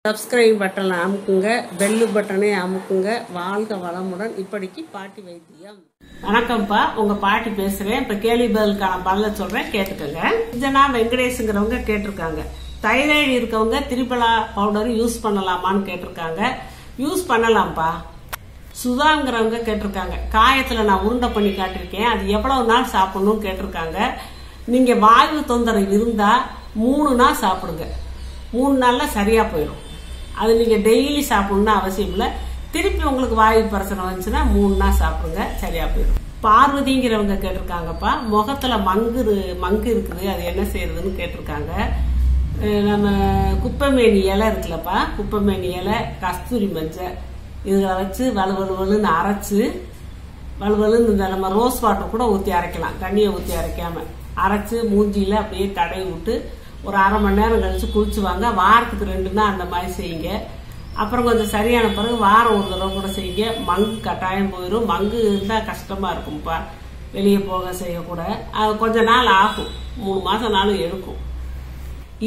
Subscribe பட்டனை அமுக்குங்க, bell பட்டனை அமுக்குங்க. வாழ்க வளமுடன். இப்படிக்கு பாட்டி வைத்தியம். வணக்கம்ப்பா, உங்க பாட்டி பேசுறேன். இப்ப கேள்வி பதிலுக்கான பதில சொல்றேன், கேட்டுக்கோங்க. ஜனா வெங்கடேஷ்ங்கிறவங்க கேட்டிருக்காங்க, தைராய்டு இருக்கவங்க திரிபலா பவுடர் யூஸ் பண்ணலாமான்னு கேட்டிருக்காங்க. யூஸ் பண்ணலாம்ப்பா. சுதாங்கிறவங்க கேட்டிருக்காங்க, காயத்துல நான் உருண்டை பண்ணி காட்டிருக்கேன், அது எவ்வளவு நாள் சாப்பிடணும்னு கேட்டிருக்காங்க. நீங்க வாயு தொந்தரவு இருந்தா 3 நாள் சாப்பிடுங்க. 3 நாள்ல சரியா போயிடும். அது நீங்க டெய்லி சாப்பிடணும்னு அவசியம் இல்லை. திருப்பி உங்களுக்கு வாயு பிரச்சனை வந்துச்சுன்னா 3 நாள் சாப்பிடுங்க, சரியா போயிடும். பார்வதிங்கிறவங்க கேட்டிருக்காங்கப்பா, முகத்துல மங்கு இருக்குது, அது என்ன செய்யறதுன்னு கேட்டிருக்காங்க. நம்ம குப்பைமேனி இலை இருக்குல்லப்பா, குப்பைமேனி இலை, கஸ்தூரி மஞ்சள் இதுல வச்சு வலுவலுன்னு அரைச்சு, வலுவலுன்னு இந்த நம்ம ரோஸ் வாட்டர் கூட ஊத்தி அரைக்கலாம், தண்ணியை ஊத்தி அரைக்காம அரைச்சு மூஞ்சியில அப்படியே தடவி விட்டு ஒரு அரை மணி நேரம் கழிச்சு குளிச்சுவாங்க. வாரத்துக்கு 2 நாள் அந்த மாதிரி செய்யுங்க. அப்புறம் கொஞ்சம் சரியான பிறகு வாரம் ஒரு தடவை கூட செய்யுங்க. மங்கு கட்டாயம் போயிடும். மங்கு இருந்தா கஷ்டமா இருக்கும்ப்பா, வெளியே போக செய்யக்கூட. அது கொஞ்ச நாள் ஆகும், 3 மாசம் நாளும் எடுக்கும்.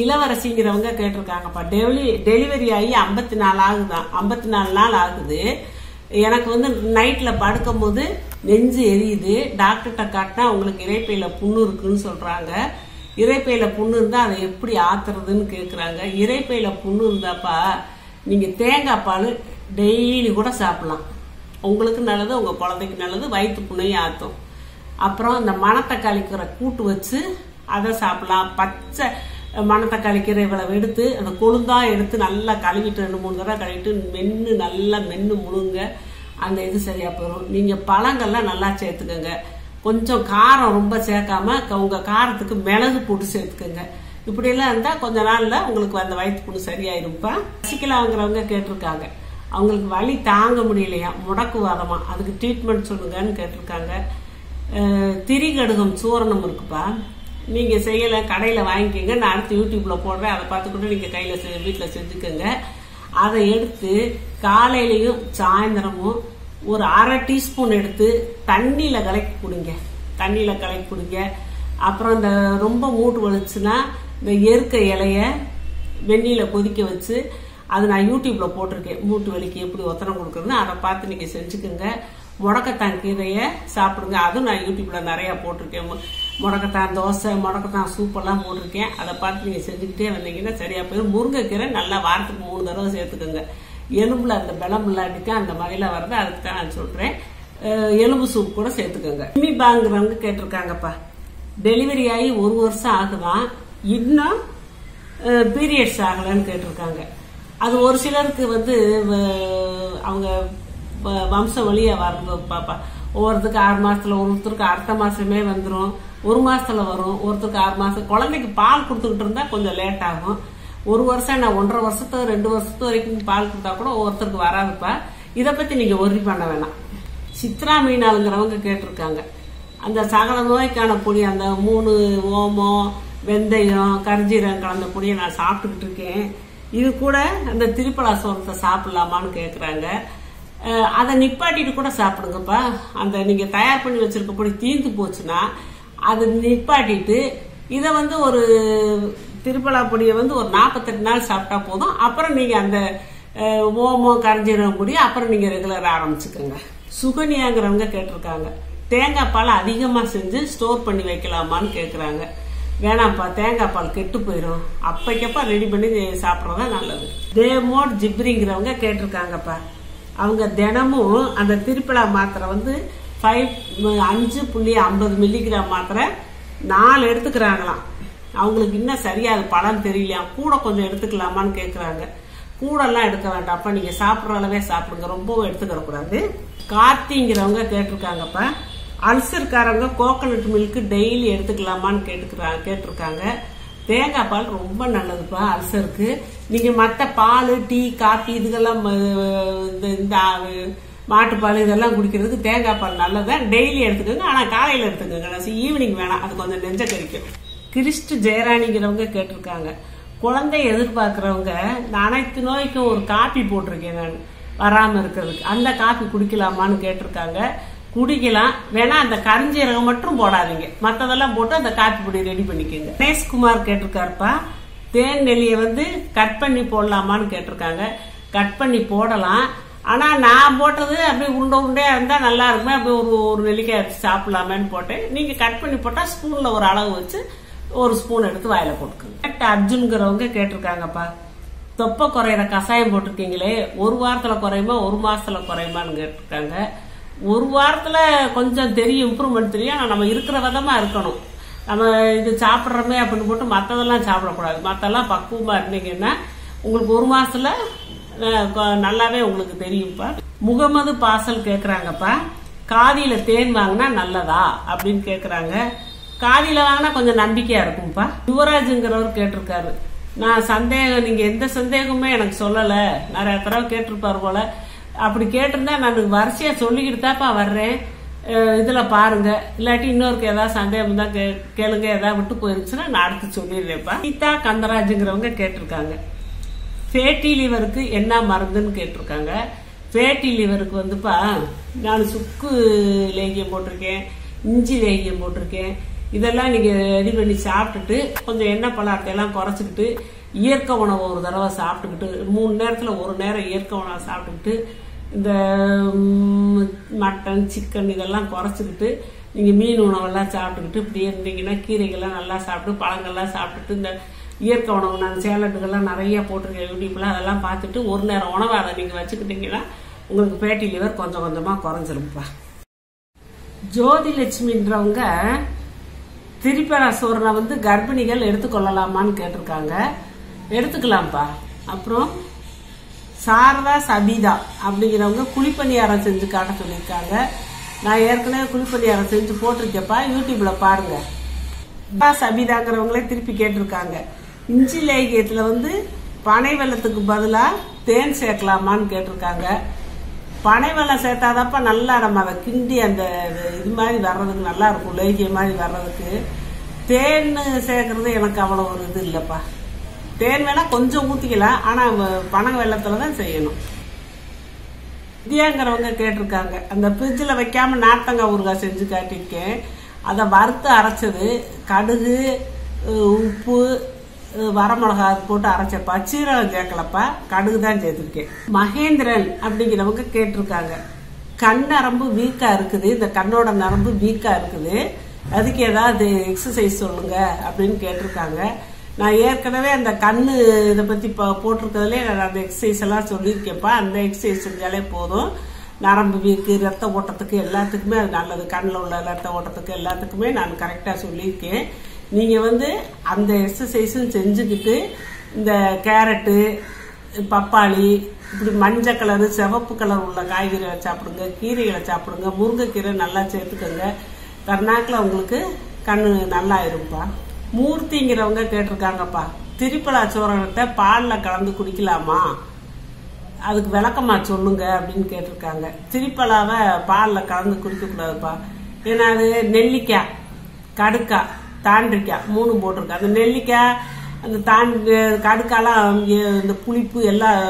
இளவரசிங்கிறவங்க கேட்டிருக்காங்கப்பா, டெலிவரி ஆகி 54 ஆகுதான், 54 நாள் ஆகுது. எனக்கு நைட்ல படுக்கும் போது நெஞ்சு எரியுது. டாக்டர்கிட்ட காட்டினா உங்களுக்கு இரைப்பையில புண்ணு இருக்குன்னு சொல்றாங்க. இரைப்பையில புண்ணு இருந்தா அதை எப்படி ஆத்துறதுன்னு கேக்குறாங்க. இரைப்பையில புண்ணு இருந்தாப்பா, நீங்க தேங்காய் பால் டெய்லி கூட சாப்பிடலாம். உங்களுக்கு நல்லது, உங்க குழந்தைக்கு நல்லது, வயிற்று புண்ணையும் ஆத்தும். அப்புறம் இந்த மணத்தக்காளி கீரை கூட்டு வச்சு அதை சாப்பிடலாம். பச்சை மணத்தக்காளி கீரை இவ்வளவு எடுத்து அந்த கொழுந்தா எடுத்து நல்லா கழுவிட்டு 2-3 தடவை கழுவிட்டு நல்லா மென்னு முழுங்க, அந்த இது சரியா போயிடும். நீங்க பழங்கள்லாம் நல்லா சேர்த்துக்கோங்க. கொஞ்சம் காரம் ரொம்ப சேர்க்காம உங்க காரத்துக்கு மிளகு போட்டு சேர்த்துக்கோங்க. இப்படி எல்லாம் இருந்தா கொஞ்ச நாள்ல உங்களுக்கு அந்த வயிற்று புண்ணு சரியாயிருப்பா. சசிகலாங்கிறவங்க கேட்டிருக்காங்க, அவங்களுக்கு வலி தாங்க முடியலையா, முடக்குவாதமா, அதுக்கு ட்ரீட்மெண்ட் சொல்லுங்கன்னு கேட்டிருக்காங்க. திரிகடுகம் சூரணம் இருக்குப்பா, நீங்க செய்யல கடையில வாங்கிக்கோங்க, நான் அடுத்து யூடியூப்ல போடுறேன், அதை பார்த்துக்கிட்டு நீங்க கையில வீட்டுல செஞ்சுக்கோங்க. அதை எடுத்து காலையிலயும் சாயந்தரமும் ஒரு அரை டீஸ்பூன் எடுத்து தண்ணியில கலக்கி குடிங்க. அப்புறம் இந்த ரொம்ப மூட்டு வலிச்சுன்னா இந்த எருக்க இலைய வெந்நீல கொதிக்க வச்சு, அது நான் யூடியூப்ல போட்டிருக்கேன், மூட்டு வலிக்கு எப்படி ஒத்தனம் கொடுக்கறதுன்னு, அதை பார்த்து நீங்க செஞ்சுக்கோங்க. முடக்கத்தான் கீரைய சாப்பிடுங்க, அதுவும் நான் யூடியூப்ல நிறைய போட்டிருக்கேன். முடக்கத்தான் தோசை, முடக்கத்தான் சூப் எல்லாம் போட்டிருக்கேன், அதை பார்த்து நீங்க செஞ்சுக்கிட்டே வந்தீங்கன்னா சரியா போயிடும். முருங்கைக்கீரை நல்லா வாரத்துக்கு 3 தடவை சேர்த்துக்கோங்க. எலும்புல அந்த பலம் இல்லாட்டிக்கா அந்த மாதிரிலாம் வருது, அதுக்கு தான் நான் சொல்றேன். எலும்பு சூப் கூட சேர்த்துக்கோங்க. பாங்கிறவங்க கேட்டிருக்காங்கப்பா, டெலிவரி ஆகி 1 வருஷம் ஆகுதான், இன்னும் பீரியட்ஸ் ஆகலன்னு கேட்டிருக்காங்க. அது ஒரு சிலருக்கு அவங்க வம்ச வழியா வர்றது பாப்பா. ஒவ்வொருத்தருக்கு 6 மாசத்துல, ஒருத்தருக்கு அடுத்த மாசமே வந்துடும், 1 மாசத்துல வரும், ஒருத்தருக்கு 6 மாசம். குழந்தைக்கு பால் கொடுத்துக்கிட்டு இருந்தா கொஞ்சம் லேட் ஆகும். 1 வருஷம், நான் 1.5 வருஷத்து 2 வருஷத்து வரைக்கும் பால் கொடுத்தா கூட ஒவ்வொருத்தருக்கு வராதுப்பா. இதை பத்தி நீங்க ஒர்ரி பண்ண வேணாம். சித்ரா மீனாளுங்கிறவங்க கேட்டிருக்காங்க, அந்த சகல நோய்க்கான பொடி, அந்த 3 ஓமம், வெந்தயம், கரிஞ்சீரகம் கலந்த பொடியை நான் சாப்பிட்டுக்கிட்டு இருக்கேன், இது கூட அந்த திரிபலா சோளத்தை சாப்பிடலாமான்னு கேக்குறாங்க. அதை நிப்பாட்டிட்டு கூட சாப்பிடுங்கப்பா. அந்த நீங்க தயார் பண்ணி வச்சிருக்க பொடி தீர்ந்து போச்சுன்னா அதை நிப்பாட்டிட்டு இதை ஒரு திரிபலா பொடியை ஒரு 48 நாள் சாப்பிட்டா போதும். அப்புறம் நீங்க அந்த ஓமம், கரிஞ்சீரகம் பொடி அப்புறம் நீங்க ரெகுலரா ஆரம்பிச்சுக்கோங்க. சுகன்யாங்கிறவங்க கேட்டிருக்காங்க, தேங்காய் பால் அதிகமா செஞ்சு ஸ்டோர் பண்ணி வைக்கலாமான்னு கேக்குறாங்க. வேணாம்ப்பா, தேங்காய் பால் கெட்டு போயிடும், அப்பைக்கப்பா ரெடி பண்ணி சாப்பிடறதா நல்லது. தேமோட் ஜிப்ரிங்கிறவங்க கேட்டிருக்காங்கப்பா, அவங்க தினமும் அந்த திரிபலா மாத்திரை 5.50 மில்லிகிராம் மாத்திரை 4 எடுத்துக்கிறாங்களாம். அவங்களுக்கு இன்னும் சரியா அது பலன் தெரியலையா, கூட கொஞ்சம் எடுத்துக்கலாமான்னு கேக்குறாங்க. கூட எல்லாம் எடுக்க வேண்டாம்ப்பா, நீங்க சாப்பிடுற அளவே சாப்பிடுங்க, ரொம்பவும் எடுத்துக்கிற கூடாது. கார்த்திங்கிறவங்க கேட்டிருக்காங்கப்பா, அல்சர்காரங்க கோகனட் மில்க் டெய்லி எடுத்துக்கலாமான்னு கேட்டிருக்காங்க. தேங்காய் பால் ரொம்ப நல்லதுப்பா அல்சருக்கு. நீங்க மற்ற பால், டீ, காபி இதுக்கெல்லாம் இந்த மாட்டுப்பால் இதெல்லாம் குடிக்கிறதுக்கு தேங்காய் பால் நல்லதான், டெய்லி எடுத்துக்கோங்க. ஆனா காலையில எடுத்துக்கோங்க, ஈவினிங் வேணாம், அது கொஞ்சம் நெஞ்ச கறிக்கும். கிறிஸ்ட் ஜெயராணிங்கிறவங்க கேட்டிருக்காங்க, குழந்தை எதிர்பார்க்கிறவங்க இந்த அனைத்து நோய்க்கும் ஒரு காப்பி போட்டிருக்கேன் நான் வராம இருக்கிறதுக்கு, அந்த காப்பி குடிக்கலாமான்னு கேட்டிருக்காங்க. குடிக்கலாம், வேணா அந்த கரிஞ்சீரகம் மட்டும் போடாதீங்க, மத்ததெல்லாம் போட்டு அந்த காப்பி பொடி ரெடி பண்ணிக்கோங்க. கணேஷ்குமார் கேட்டிருக்காருப்பா, தேன் நெல்லியை வந்து கட் பண்ணி போடலாமான்னு கேட்டிருக்காங்க. கட் பண்ணி போடலாம். ஆனா நான் போட்டது அப்படியே உருண்டை உருண்டையா இருந்தா நல்லா இருக்குமே, அப்படியே ஒரு நெல்லிக்காய் எடுத்து சாப்பிடலாமேன்னு போட்டேன். நீங்க கட் பண்ணி போட்டா ஸ்பூன்ல ஒரு அளவு வச்சு ஒரு ஸ்பூன் எடுத்து வாயில போட்டுக்கோங்க. அர்ஜுன்கிறவங்க கேட்டிருக்காங்கப்பா, தொப்பை குறையிற கஷாயம் போட்டிருக்கீங்களே, ஒரு வாரத்துல குறையுமா ஒரு மாசத்துல குறையுமான்னு கேட்டிருக்காங்க. ஒரு வாரத்துல கொஞ்சம் தெரியும், இம்ப்ரூவ்மெண்ட் தெரியும். ஆனா நம்ம இருக்கிற விதமா இருக்கணும். நம்ம இது சாப்பிட்றோமே அப்படின்னு போட்டு மற்றதெல்லாம் சாப்பிடக்கூடாது. மற்றெல்லாம் பக்குவமா இருந்தீங்கன்னா உங்களுக்கு ஒரு மாசத்துல நல்லாவே உங்களுக்கு தெரியும்ப்பா. முகமது பாசல் கேக்குறாங்கப்பா, காதியில தேன் வாங்கினா நல்லதா அப்படின்னு கேக்குறாங்க. காதியில வாங்கினா கொஞ்சம் நம்பிக்கையா இருக்கும்பா. யுவராஜுங்கிறவர் கேட்டிருக்காரு, நான் சந்தேகம், நீங்க எந்த சந்தேகமே எனக்கு சொல்லல, நிறைய தடவை கேட்டிருப்பாரு போல. அப்படி கேட்டிருந்தா நான் வரிசையா சொல்லிக்கிட்டு தாப்பா வர்றேன், இதுல பாருங்க, இல்லாட்டி இன்னொருக்கு ஏதாவது சந்தேகம் தான் கேளுங்க, ஏதாவது விட்டு போயிருச்சுன்னா நான் அடுத்து சொல்லிடுறேன்ப்பா. சீதா கந்தராஜுங்கிறவங்க கேட்டிருக்காங்க, ஃபேட்டி லிவருக்கு என்ன மருந்துன்னு கேட்டிருக்காங்க. ஃபேட்டி லிவருக்கு வந்துப்பா நான் சுக்கு லேகியம் போட்டிருக்கேன், இஞ்சி லேகியம் போட்டிருக்கேன். இதெல்லாம் நீங்க ரெடி பண்ணி சாப்பிட்டுட்டு கொஞ்சம் எண்ணெய் பலாரத்தை எல்லாம் குறைச்சிக்கிட்டு இயற்கை உணவு ஒரு தடவை சாப்பிட்டுக்கிட்டு 3 நேரத்துல ஒரு நேரம் இயற்கை உணவை சாப்பிட்டுக்கிட்டு இந்த மட்டன் சிக்கன் இதெல்லாம் குறைச்சிக்கிட்டு நீங்க மீன் உணவெல்லாம் சாப்பிட்டுக்கிட்டு இப்படியே இருந்தீங்கன்னா கீரைகள்லாம் நல்லா சாப்பிட்டு பழங்கள்லாம் சாப்பிட்டுட்டு இந்த இயற்கை உணவு நான் சேலட்டுகள்லாம் நிறைய போட்டிருக்கேன் யூடியூப்ல, அதெல்லாம் பார்த்துட்டு ஒரு நேரம் உணவை அதை நீங்க வச்சுக்கிட்டீங்கன்னா உங்களுக்கு ஃபேட்டி லிவர் கொஞ்சம் கொஞ்சமா குறைஞ்சிருப்பா. ஜோதி லட்சுமின்றவங்க திரிபுரா வந்து கர்ப்பிணிகள் எடுத்துக்கொள்ளலாமான்னு கேட்டிருக்காங்க. எடுத்துக்கலாம்ப்பா. அப்புறம் சாரதா சபிதா அப்படிங்கிறவங்க குழிப்பணியாரம் செஞ்சு காட்ட சொல்லியிருக்காங்க. நான் ஏற்கனவே குழிப்பணியாரம் செஞ்சு போட்டிருக்கேன்ப்பா, யூடியூப்ல பாருங்க. சபிதாங்கிறவங்களே திருப்பி கேட்டிருக்காங்க, இஞ்சி லேகியத்துல வந்து பனை வெள்ளத்துக்கு பதிலா தேன் சேர்க்கலாமான்னு கேட்டிருக்காங்க. பனை வெள்ளம் சேர்த்தாதப்ப நல்லா நம்ம அதை கிண்டி அந்த இது மாதிரி வர்றதுக்கு நல்லா இருக்கும், லேகிய மாதிரி வர்றதுக்கு. தேன் சேர்க்கறது எனக்கு அவ்வளவு ஒரு இது இல்லப்பா. தேன் வேணா கொஞ்சம் ஊத்திக்கலாம், ஆனா பனை வெள்ளத்துலதான் செய்யணும். வித்யாங்கிறவங்க கேட்டிருக்காங்க, அந்த ஃப்ரிட்ஜில் வைக்காம நார்த்தங்காய் ஊறுகாய் செஞ்சு காட்டியிருக்கேன். அதை வறுத்து அரைச்சது, கடுகு உப்பு வரமிளகா போட்டு அரைச்சப்பா, சீரகம் சேர்க்கலப்பா, கடுகு தான் சேர்த்துருக்கேன். மகேந்திரன் அப்படிங்கிறவங்க கேட்டிருக்காங்க, கண் நரம்பு வீக்கா இருக்குது, இந்த கண்ணோட நரம்பு வீக்கா இருக்குது, அதுக்கு ஏதாவது எக்ஸசைஸ் சொல்லுங்க அப்படின்னு கேட்டிருக்காங்க. நான் ஏற்கனவே அந்த கண்ணு இதை பத்தி போட்டிருக்கிறதுலே நான் அந்த எக்ஸசைஸ் எல்லாம் சொல்லியிருக்கேன்ப்பா. அந்த எக்ஸசைஸ் செஞ்சாலே போதும். நரம்பு வீக்கு, ரத்த ஓட்டத்துக்கு எல்லாத்துக்குமே அது நல்லது. கண்ணில் உள்ள ரத்த ஓட்டத்துக்கு எல்லாத்துக்குமே நான் கரெக்டா சொல்லியிருக்கேன். நீங்க வந்து அந்த எக்ஸசைஸும் செஞ்சுக்கிட்டு இந்த கேரட்டு, பப்பாளி, இப்படி மஞ்சள் கலரு சிவப்பு கலர் உள்ள காய்கறிகளை சாப்பிடுங்க, கீரைகளை சாப்பிடுங்க, முருங்கைக்கீரை நல்லா சேர்த்துக்கோங்க. கர்நாக்கில் உங்களுக்கு கண்ணு நல்லா இருப்பா. மூர்த்திங்கிறவங்க கேட்டிருக்காங்கப்பா, திரிபுரா சூரணத்தை பாலில் கலந்து குடிக்கலாமா, அதுக்கு விளக்கமா சொல்லுங்க அப்படின்னு கேட்டிருக்காங்க. திரிபுராவை பாலில் கலந்து குடிக்க கூடாதுப்பா. ஏன்னா அது நெல்லிக்காய், கடுக்காய், தாண்டிக்காய் 3 போட்டிருக்கு. அந்த நெல்லிக்காய், அந்த கடுக்காலாம் இந்த புளிப்பு எல்லாம்,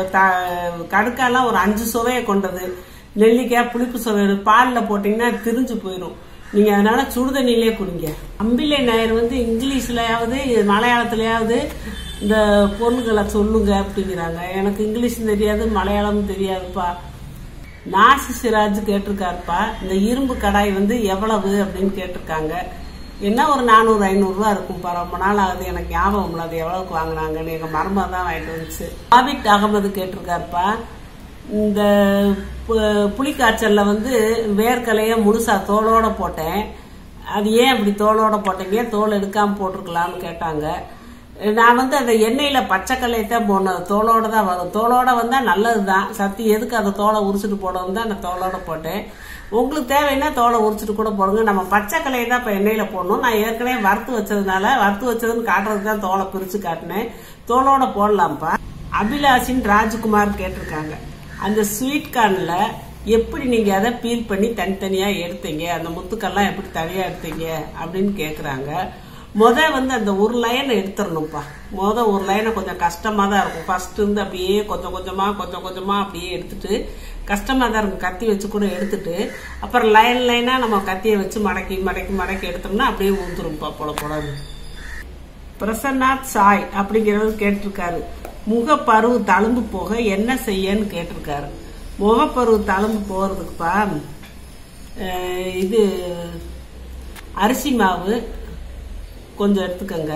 கடுக்காலாம் ஒரு 5 சுவையை கொண்டது. நெல்லிக்காய் புளிப்பு சுவை பாலில் போட்டீங்கன்னா திரிஞ்சு போயிடும். நீங்க அதனால சுடுதண்ணிலே குடிங்க. அம்பிலை நாயர் வந்து இங்கிலீஷ்லயாவது மலையாளத்திலயாவது இந்த பொருள்களை சொல்லுங்க அப்படிங்கிறாங்க. எனக்கு இங்கிலீஷ் தெரியாது, மலையாளமும் தெரியாதுப்பா. நாசி சிராஜ் கேட்டிருக்காருப்பா, இந்த இரும்பு கடாய் வந்து எவ்வளவு அப்படின்னு கேட்டிருக்காங்க. என்ன ஒரு 400-500 ரூபா இருக்கும்பா. ரொம்ப நாள் ஆகுது, எனக்கு ஞாபகம் இல்லை அது எவ்வளவுக்கு வாங்கினாங்கன்னு. எங்க மருமக தான் வாங்கிட்டு வந்துச்சு. ஆபிட் அகமது கேட்டிருக்காருப்பா, இந்த புளிக்காய்ச்சல்ல வந்து வேர்க்கலைய முழுசா தோலோட போட்டேன், அது ஏன் அப்படி தோலோட போட்டீங்க, தோல் எடுக்காம போட்டிருக்கலாம்னு கேட்டாங்க. நான் வந்து அந்த எண்ணெயில பச்சைக்கல்லையை தான் போடணும், தோலோட தான் வரும். தோலோட வந்தா நல்லதுதான், சத்தி எதுக்கு அந்த தோலை உரிச்சிட்டு போடணும் தான் அந்த தோலோட போட்டேன். உங்களுக்கு தேவைன்னா தோலை உரிச்சிட்டு கூட போடுங்க. நம்ம பச்சைக்கலையை தான் இப்ப எண்ணெயில போடணும். நான் ஏற்கனவே வறுத்து வச்சதுனால வறுத்து வச்சதுன்னு காட்டுறதுக்கு தான் தோலை பிரிச்சு காட்டினேன். தோலோட போடலாம்ப்பா. அபிலாஷின் ராஜ்குமார் கேட்டிருக்காங்க, அந்த ஸ்வீட் கார்ன்ல எப்படி நீங்க அதை பீல் பண்ணி தனித்தனியா எடுத்தீங்க, அந்த முத்துக்கெல்லாம் எப்படி தனியா எடுத்தீங்க அப்படின்னு கேக்குறாங்க. வந்து அந்த ஒரு லைனை எடுத்துடணும்ப்பா. ஒரு லைனை கொஞ்சம் கஷ்டமா தான் இருக்கும். ஃபர்ஸ்ட் இருந்து அப்படியே கொஞ்சம் கொஞ்சமா அப்படியே எடுத்துட்டு கஷ்டமா தான் இருக்கும். கத்தி வச்சு கூட எடுத்துட்டு அப்புறம் லைனா நம்ம கத்தியை வச்சு மடக்கி எடுத்தோம்னா அப்படியே ஊந்துரும்ப்பா போல போடாது. பிரசன்னாத் சாய் அப்படிங்கிறவர் கேட்டிருக்காரு, முகப்பருவு தழும்பு போக என்ன செய்யன்னு கேட்டிருக்காரு. முகப்பருவு தழும்பு போறதுக்குப்பா இது அரிசி மாவு கொஞ்சம் எடுத்துக்கோங்க.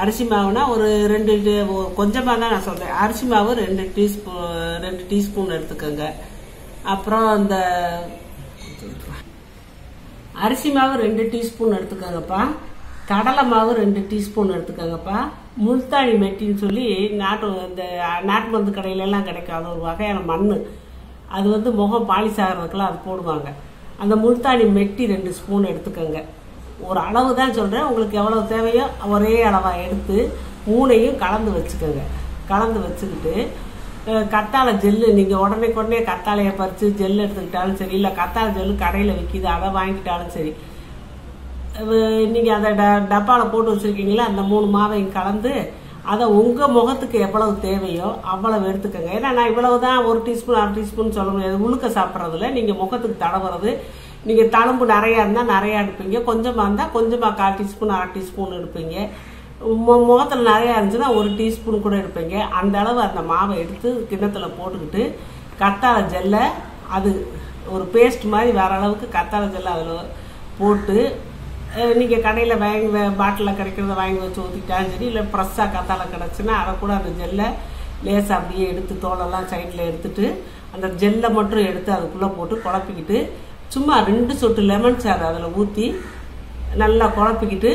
அரிசி மாவுனா ஒரு 2 கொஞ்சமாக தான் நான் சொல்றேன். அரிசி மாவு 2 டீஸ்பூன் எடுத்துக்கோங்க. அப்புறம் இந்த அரிசி மாவு 2 டீஸ்பூன் எடுத்துக்கோங்கப்பா. கடலை மாவு 2 டீஸ்பூன் எடுத்துக்கோங்கப்பா. முல்தானி மெட்டின்னு சொல்லி இந்த நாட்டு மருந்து கடையிலெல்லாம் கிடைக்கும். அது ஒரு வகையான மண். அது முகம் பாலிஷ் ஆகிறதுக்கெல்லாம் அது போடுவாங்க. அந்த முல்தானி மெட்டி 2 ஸ்பூன் எடுத்துக்கோங்க. ஒரு அளவு தான் சொல்கிறேன், உங்களுக்கு எவ்வளவு தேவையோ ஒரே அளவாக எடுத்து 3ஐயும் கலந்து வச்சுக்கோங்க. கலந்து வச்சுக்கிட்டு கத்தாழை ஜெல்லு, நீங்கள் உடனே கத்தாழையை பறித்து ஜெல் எடுத்துக்கிட்டாலும் சரி, இல்லை கத்தாழை ஜெல்லு கடையில் விற்கிது அதை வாங்கிக்கிட்டாலும் சரி, நீங்கள் அதை டப்பாவில் போட்டு வச்சுருக்கீங்களா, அந்த 3 மாவையும் கலந்து அதை உங்கள் முகத்துக்கு எவ்வளவு தேவையோ அவ்வளவு எடுத்துக்கோங்க. ஏன்னா நான் இவ்வளவு தான் 1 டீஸ்பூன் 1/2 டீஸ்பூன் சொல்ல முடியாது. உழுக்க சாப்பிட்றதுல நீங்கள் முகத்துக்கு தடவுறது, நீங்கள் தழும்பு நிறையா இருந்தால் நிறையா எடுப்பீங்க, கொஞ்சமாக இருந்தால் கொஞ்சமாக 1/4 டீஸ்பூன் 1/2 டீஸ்பூன் எடுப்பீங்க. முகத்தில் நிறையா இருந்துச்சுன்னா 1 டீஸ்பூன் கூட எடுப்பீங்க. அந்த அளவு அந்த மாவை எடுத்து கிண்ணத்தில் போட்டுக்கிட்டு கத்தாழை ஜெல்லை அது ஒரு பேஸ்ட் மாதிரி வர அளவுக்கு கத்தாழை ஜெல்லை அதில் போட்டு, நீங்கள் கடையில் பாட்டிலில் கிடைக்கிறத வாங்கி வச்சு ஊற்றிட்டாலும் சரி, இல்லை ஃப்ரெஷ்ஷாக கத்தாழை கிடச்சுன்னா அதை கூட அந்த ஜெல்லை லேசாக அப்படியே எடுத்து தோலெல்லாம் சைடில் எடுத்துட்டு அந்த ஜெல்லை மட்டும் எடுத்து அதுக்குள்ளே போட்டு குழப்பிக்கிட்டு சும்மா 2 சொட்டு லெமன் சாறு அதில் ஊற்றி நல்லா குழப்பிக்கிட்டு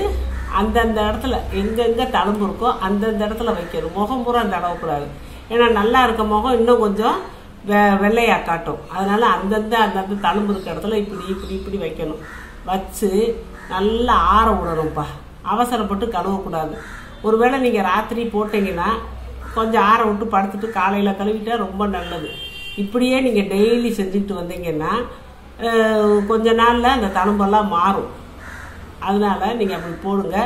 அந்தந்த இடத்துல எங்கெங்கே தழும்பு இருக்கோ அந்தந்த இடத்துல வைக்கணும். முகம் பூரா தடவக்கூடாது. ஏன்னா நல்லா இருக்க முகம் இன்னும் கொஞ்சம் வெள்ளையாக காட்டும். அதனால அந்தந்த தழும்பு இருக்க இடத்துல இப்படி வைக்கணும். வச்சு நல்லா ஆற விடணும்ப்பா. அவசரப்பட்டு கழுவக்கூடாது. ஒருவேளை நீங்கள் ராத்திரி போட்டிங்கன்னா கொஞ்சம் ஆற விட்டு படுத்துட்டு காலையில் கழுவிட்டா ரொம்ப நல்லது. இப்படியே நீங்கள் டெய்லி செஞ்சுக்கிட்டு வந்தீங்கன்னா கொஞ்ச நாளில் அந்த தழும்பெல்லாம் மாறும். அதனால நீங்கள் அப்படி போடுங்க.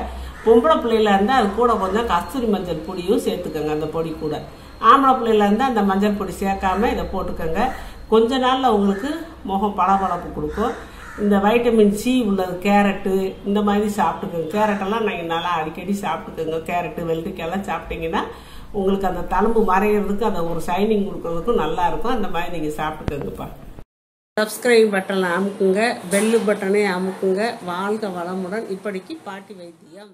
பொம்பளை பிள்ளையில இருந்தால் அது கூட கொஞ்சம் கஸ்தூரி மஞ்சள் பொடியும் சேர்த்துக்கோங்க. அந்த பொடி கூட ஆம்பளை பிள்ளையில இருந்தால் அந்த மஞ்சள் பொடி சேர்க்காம இதை போட்டுக்கோங்க. கொஞ்ச நாளில் உங்களுக்கு முகம் பளபளப்பு கொடுக்கும். இந்த வைட்டமின் சி உள்ளது கேரட்டு இந்த மாதிரி சாப்பிட்டுக்கோங்க. கேரட்டெல்லாம் நீங்கள் நல்லா அடிக்கடி சாப்பிட்டுக்கோங்க. கேரட்டு வெள்ளரிக்காயெல்லாம் சாப்பிட்டீங்கன்னா உங்களுக்கு அந்த தழும்பு மறைகிறதுக்கு அந்த ஒரு ஷைனிங் கொடுக்கறதுக்கும் நல்லா இருக்கும். அந்த மாதிரி நீங்கள் சாப்பிட்டுக்கோங்கப்பா. சப்ஸ்கிரைப் பட்டனை அமுக்குங்க, பெல்லு பட்டனை அமுக்குங்க. வாழ்க வளமுடன். இப்படிக்கு பாட்டி வைத்தியம்.